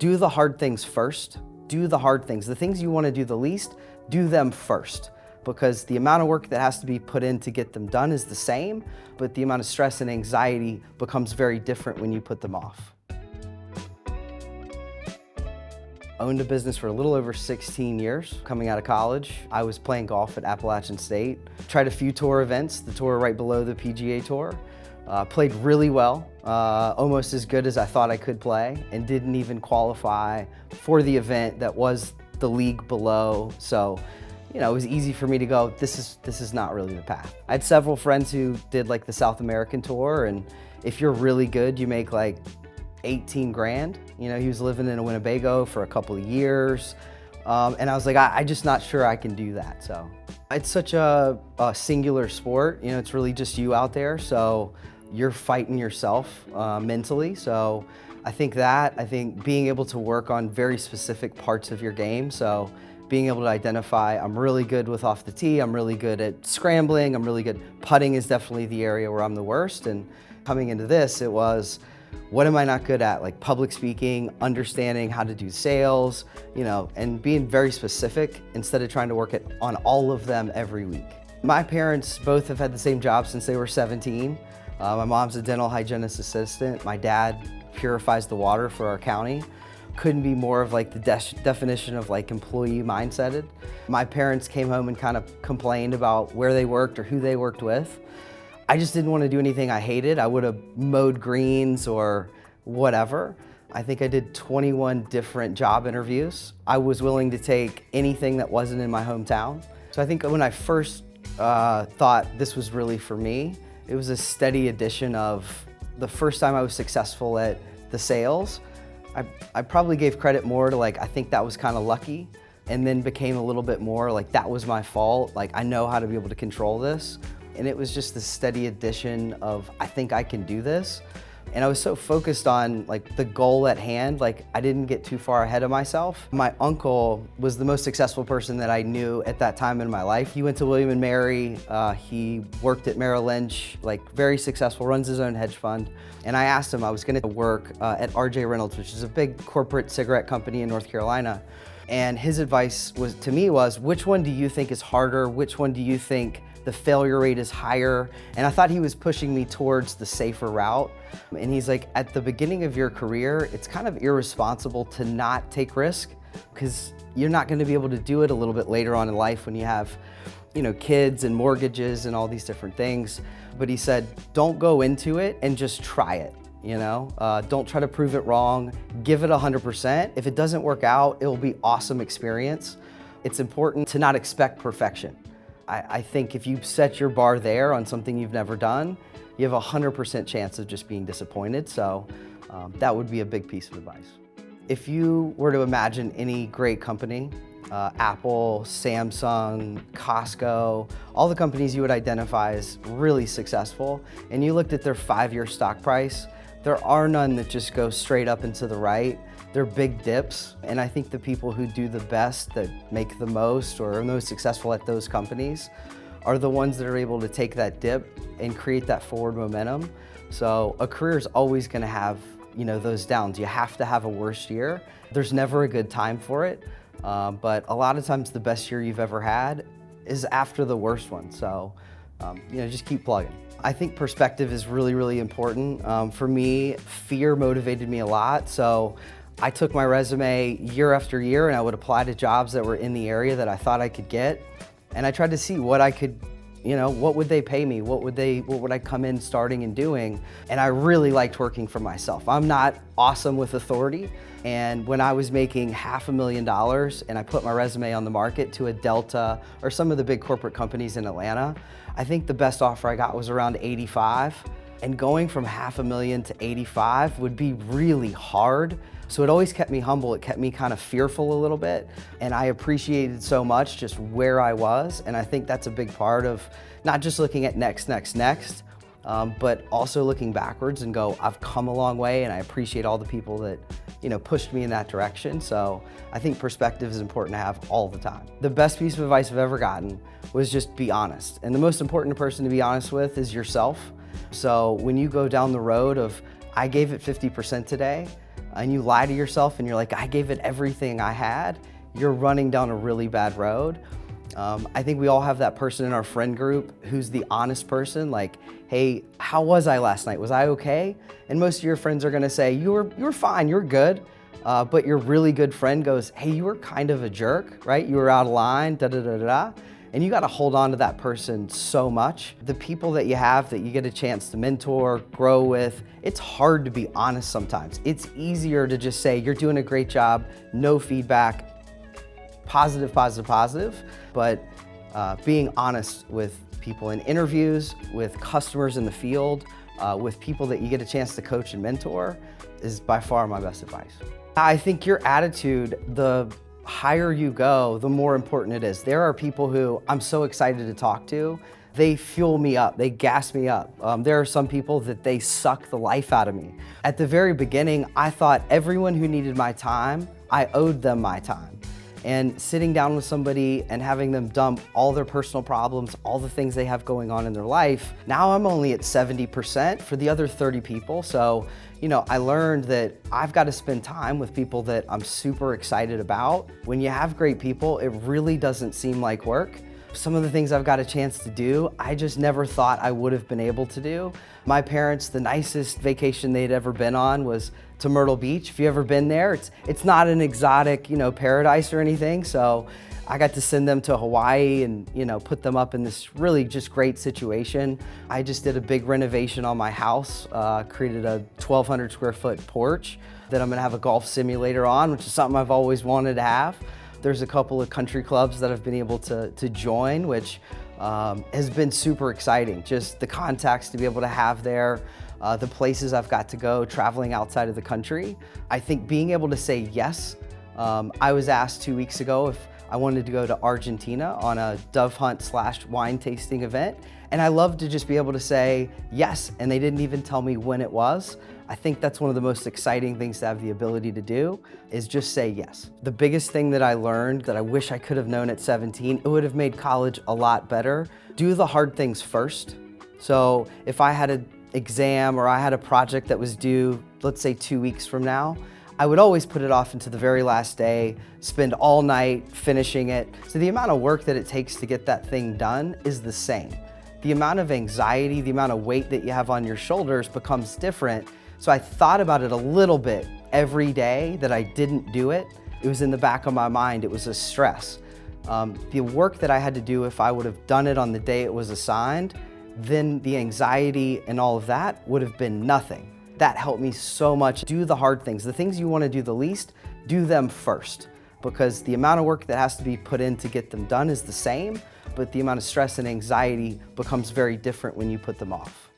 Do the hard things first. Do the hard things. The things you want to do the least, do them first. Because the amount of work that has to be put in to get them done is the same, but the amount of stress and anxiety becomes very different when you put them off. Owned a business for a little over 16 years. Coming out of college, I was playing golf at Appalachian State. Tried a few tour events, the tour right below the PGA Tour. Played really well, almost as good as I thought I could play, and didn't even qualify for the event that was the league below. So, you know, it was easy for me to go, this is not really the path. I had several friends who did like the South American tour, and if you're really good, you make like 18 grand. You know, he was living in Winnebago for a couple of years. And I was like, I'm just not sure I can do that. So it's such a singular sport. You know, it's really just you out there. So you're fighting yourself mentally. So I think being able to work on very specific parts of your game. So being able to identify, I'm really good with off the tee, I'm really good at scrambling, I'm really good. Putting is definitely the area where I'm the worst. And coming into this, it was, what am I not good at? Like public speaking, understanding how to do sales, you know, and being very specific instead of trying to work on all of them every week. My parents both have had the same job since they were 17. My mom's a dental hygienist assistant. My dad purifies the water for our county. Couldn't be more of like the definition of like employee mindseted. My parents came home and kind of complained about where they worked or who they worked with. I just didn't want to do anything I hated. I would have mowed greens or whatever. I think I did 21 different job interviews. I was willing to take anything that wasn't in my hometown. So I think when I first thought this was really for me, it was a steady addition of the first time I was successful at the sales. I probably gave credit more to like, I think that was kind of lucky, and then became a little bit more like that was my fault. Like I know how to be able to control this. And it was just the steady addition of, I think I can do this. And I was so focused on like the goal at hand, like I didn't get too far ahead of myself. My uncle was the most successful person that I knew at that time in my life. He went to William & Mary, he worked at Merrill Lynch, like very successful, runs his own hedge fund. And I asked him, I was gonna work at RJ Reynolds, which is a big corporate cigarette company in North Carolina. And his advice to me was, which one do you think is harder? Which one do you think the failure rate is higher? And I thought he was pushing me towards the safer route. And he's like, at the beginning of your career, it's kind of irresponsible to not take risk, because you're not gonna be able to do it a little bit later on in life when you have, you know, kids and mortgages and all these different things. But he said, don't go into it and just try it. You know, don't try to prove it wrong. Give it 100%. If it doesn't work out, it will be awesome experience. It's important to not expect perfection. I think if you set your bar there on something you've never done, you have a 100% chance of just being disappointed. So that would be a big piece of advice. If you were to imagine any great company, Apple, Samsung, Costco, all the companies you would identify as really successful, and you looked at their 5-year stock price, there are none that just go straight up and to the right. They're big dips, and I think the people who do the best, that make the most or are most successful at those companies, are the ones that are able to take that dip and create that forward momentum. So a career is always gonna have, you know, those downs. You have to have a worst year. There's never a good time for it, but a lot of times the best year you've ever had is after the worst one. So, you know, just keep plugging. I think perspective is really, really important. For me, fear motivated me a lot. So I took my resume year after year and I would apply to jobs that were in the area that I thought I could get. And I tried to see what I could, you know, what would they pay me? What would I come in starting and doing? And I really liked working for myself. I'm not awesome with authority. And when I was making $500,000 and I put my resume on the market to a Delta or some of the big corporate companies in Atlanta, I think the best offer I got was around 85. And going from $500,000 to 85 would be really hard. So it always kept me humble. It kept me kind of fearful a little bit. And I appreciated so much just where I was. And I think that's a big part of not just looking at next, but also looking backwards and go, I've come a long way and I appreciate all the people that, you know, pushed me in that direction. So I think perspective is important to have all the time. The best piece of advice I've ever gotten was just be honest. And the most important person to be honest with is yourself. So when you go down the road of, I gave it 50% today, and you lie to yourself and you're like, I gave it everything I had, you're running down a really bad road. I think we all have that person in our friend group who's the honest person, like, hey, how was I last night? Was I okay? And most of your friends are gonna say, you were fine, you're good. But your really good friend goes, hey, you were kind of a jerk, right? You were out of line, da da da da da. And you gotta hold on to that person so much. The people that you have that you get a chance to mentor, grow with, it's hard to be honest sometimes. It's easier to just say, you're doing a great job, no feedback, positive, positive, positive. But being honest with people in interviews, with customers in the field, with people that you get a chance to coach and mentor is by far my best advice. I think your attitude, the higher you go, the more important it is. There are people who I'm so excited to talk to. They fuel me up, they gas me up. There are some people that they suck the life out of me. At the very beginning, I thought everyone who needed my time, I owed them my time. And sitting down with somebody and having them dump all their personal problems, all the things they have going on in their life, now I'm only at 70% for the other 30 people. So, I learned that I've got to spend time with people that I'm super excited about. When you have great people, it really doesn't seem like work. Some of the things I've got a chance to do, I just never thought I would have been able to do. My parents, the nicest vacation they'd ever been on was to Myrtle Beach. If you've ever been there, it's not an exotic, paradise or anything. So I got to send them to Hawaii and, put them up in this really just great situation. I just did a big renovation on my house, created a 1,200 square foot porch that I'm gonna have a golf simulator on, which is something I've always wanted to have. There's a couple of country clubs that I've been able to join, which has been super exciting. Just the contacts to be able to have there, the places I've got to go, traveling outside of the country. I think being able to say yes. I was asked 2 weeks ago if I wanted to go to Argentina on a dove hunt / wine tasting event. And I love to just be able to say yes, and they didn't even tell me when it was. I think that's one of the most exciting things to have the ability to do, is just say yes. The biggest thing that I learned that I wish I could have known at 17, it would have made college a lot better. Do the hard things first. So if I had an exam or I had a project that was due, let's say 2 weeks from now, I would always put it off into the very last day, spend all night finishing it. So the amount of work that it takes to get that thing done is the same. The amount of anxiety, the amount of weight that you have on your shoulders becomes different. So I thought about it a little bit every day that I didn't do it. It was in the back of my mind, it was a stress. The work that I had to do, if I would have done it on the day it was assigned, then the anxiety and all of that would have been nothing. That helped me so much. Do the hard things. The things you want to do the least, do them first, because the amount of work that has to be put in to get them done is the same, but the amount of stress and anxiety becomes very different when you put them off.